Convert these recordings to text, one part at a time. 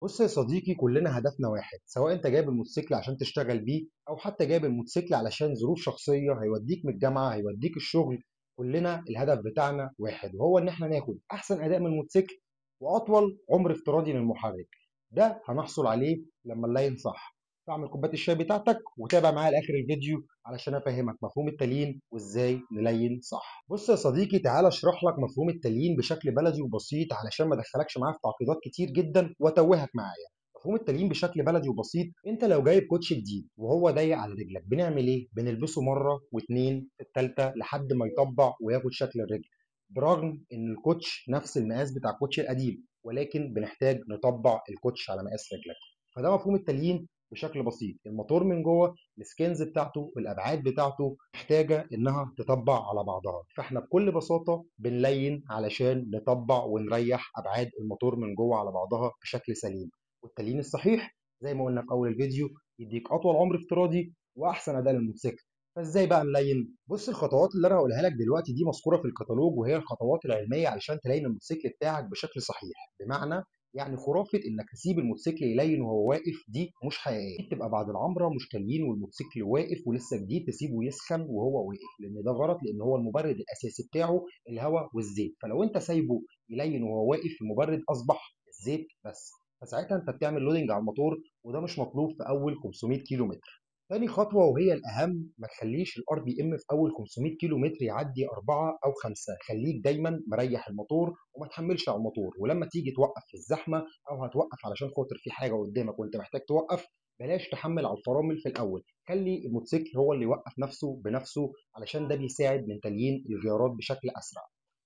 بص يا صديقي، كلنا هدفنا واحد، سواء انت جايب الموتوسيكل عشان تشتغل بيه او حتى جايب الموتوسيكل علشان ظروف شخصية هيوديك من الجامعة هيوديك الشغل. كلنا الهدف بتاعنا واحد، وهو ان احنا ناخد احسن اداء من الموتوسيكل واطول عمر افتراضي للمحرك. ده هنحصل عليه لما نلاين صح. فاعمل كوبايه الشاي بتاعتك وتابع معايا لاخر الفيديو علشان افهمك مفهوم التليين وازاي نلين صح. بص يا صديقي، تعالى اشرح لك مفهوم التليين بشكل بلدي وبسيط علشان ما ادخلكش معايا في تعقيدات كتير جدا واتوهك معايا. مفهوم التليين بشكل بلدي وبسيط: انت لو جايب كوتش جديد وهو ضيق على رجلك بنعمل ايه؟ بنلبسه مره واتنين التالته لحد ما يطبع وياخد شكل الرجل، برغم ان الكوتش نفس المقاس بتاع الكوتش القديم، ولكن بنحتاج نطبع الكوتش على مقاس رجلك. فده مفهوم التليين بشكل بسيط. الموتور من جوه، السكنز بتاعته والابعاد بتاعته محتاجه انها تطبع على بعضها، فاحنا بكل بساطه بنلين علشان نطبع ونريح ابعاد الموتور من جوه على بعضها بشكل سليم. والتليين الصحيح زي ما قلنا في اول الفيديو يديك اطول عمر افتراضي واحسن اداء للموتوسيكل. فازاي بقى نلين؟ بص، الخطوات اللي انا هقولها لك دلوقتي دي مذكوره في الكتالوج، وهي الخطوات العلميه علشان تلين الموتوسيكل بتاعك بشكل صحيح. بمعنى يعني خرافه انك تسيب الموتوسيكل يلين وهو واقف دي مش حقيقيه. تبقى بعد العمره مش تليين والموتوسيكل واقف ولسه جديد تسيبه يسخن وهو واقف، لان ده غلط، لان هو المبرد الاساسي بتاعه الهواء والزيت. فلو انت سايبه يلين وهو واقف المبرد اصبح الزيت بس، فساعتها انت بتعمل لودنج على الموتور، وده مش مطلوب في اول 500 كيلو متر. تاني خطوة وهي الأهم: ما تخليش الار بي ام في أول 500 كيلو متر يعدي 4 أو 5. خليك دايما مريح الموتور وما تحملش على الموتور. ولما تيجي توقف في الزحمة أو هتوقف علشان خاطر في حاجة قدامك وأنت محتاج توقف، بلاش تحمل على الفرامل في الأول. خلي الموتوسيكل هو اللي يوقف نفسه بنفسه، علشان ده بيساعد من تليين الغيارات بشكل أسرع.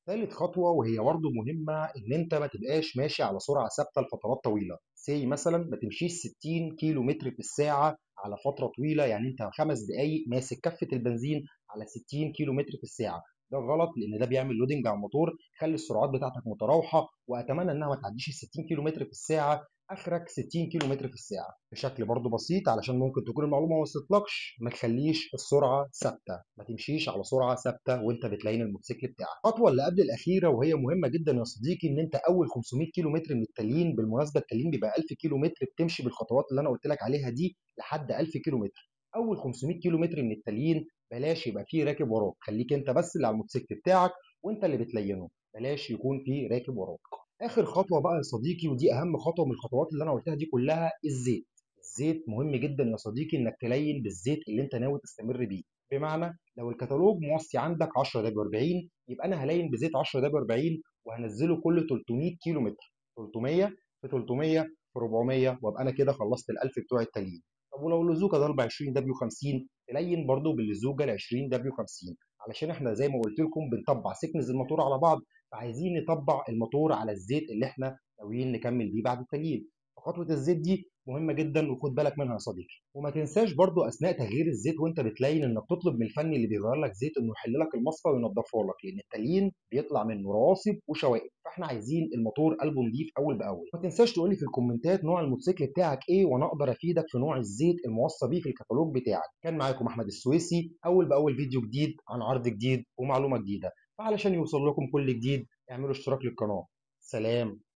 تالت خطوة وهي برضه مهمة: إن أنت ما تبقاش ماشي على سرعة ثابتة لفترات طويلة. سي مثلا ما تمشيش 60 كيلو متر في الساعة على فترة طويلة، يعني أنت 5 دقايق ماسك كفة البنزين على 60 كيلو متر في الساعة. ده غلط، لأن ده بيعمل لودنج على الموتور. خلي السرعات بتاعتك متراوحة، وأتمنى إنها ما تعديش ال 60 كيلو متر في الساعة. اخرك 60 كيلو متر في الساعه. بشكل برضه بسيط علشان ممكن تكون المعلومه ما وصلتلكش: ما تخليش السرعه ثابته، ما تمشيش على سرعه ثابته وانت بتلاين الموتوسيكل بتاعك. الخطوه اللي قبل الاخيره وهي مهمه جدا يا صديقي: ان انت اول 500 كيلو متر من التليين، بالمناسبه التليين بيبقى 1000 كيلو متر، بتمشي بالخطوات اللي انا قلت لك عليها دي لحد 1000 كيلو متر. اول 500 كيلو متر من التليين بلاش يبقى فيه راكب وراك، خليك انت بس اللي على الموتوسيكل بتاعك وانت اللي بتلينه، بلاش يكون فيه راكب وراك. اخر خطوه بقى يا صديقي، ودي اهم خطوه من الخطوات اللي انا قلتها دي كلها: الزيت. الزيت مهم جدا يا صديقي انك تلين بالزيت اللي انت ناوي تستمر بيه. بمعنى لو الكتالوج موصي عندك 10 دب 40، يبقى انا هلين بزيت 10 دب 40 وهنزله كل 300 كيلو متر. 300 في 300 في 400، وابقى انا كده خلصت ال 1000 بتوع التليين. طب ولو اللزوجه ضرب 20 دبليو 50، تلين برضو باللزوجه ال 20 دبليو 50، علشان احنا زي ما قلت لكم بنطبع سكنز الموتور على بعض، فعايزين نطبع الموتور على الزيت اللي احنا ناويين نكمل بيه بعد التغيير. فخطوه الزيت دي مهمه جدا وخد بالك منها يا صديقي. وما تنساش برضو اثناء تغيير الزيت وانت بتلين انك تطلب من الفني اللي بيغير لك زيت انه يحل لك المصفى وينضفه لك، لان التليين بيطلع منه رواسب وشوائب، فاحنا عايزين الموتور قلبه نضيف اول باول. ما تنساش تقول لي في الكومنتات نوع الموتوسيكل بتاعك ايه، وانا اقدر افيدك في نوع الزيت الموصى بيه في الكتالوج بتاعك. كان معاكم احمد السويسي، اول باول فيديو جديد عن عرض جديد ومعلومه جديده. فعلشان يوصل لكم كل جديد اعملوا اشتراك للقناة. سلام.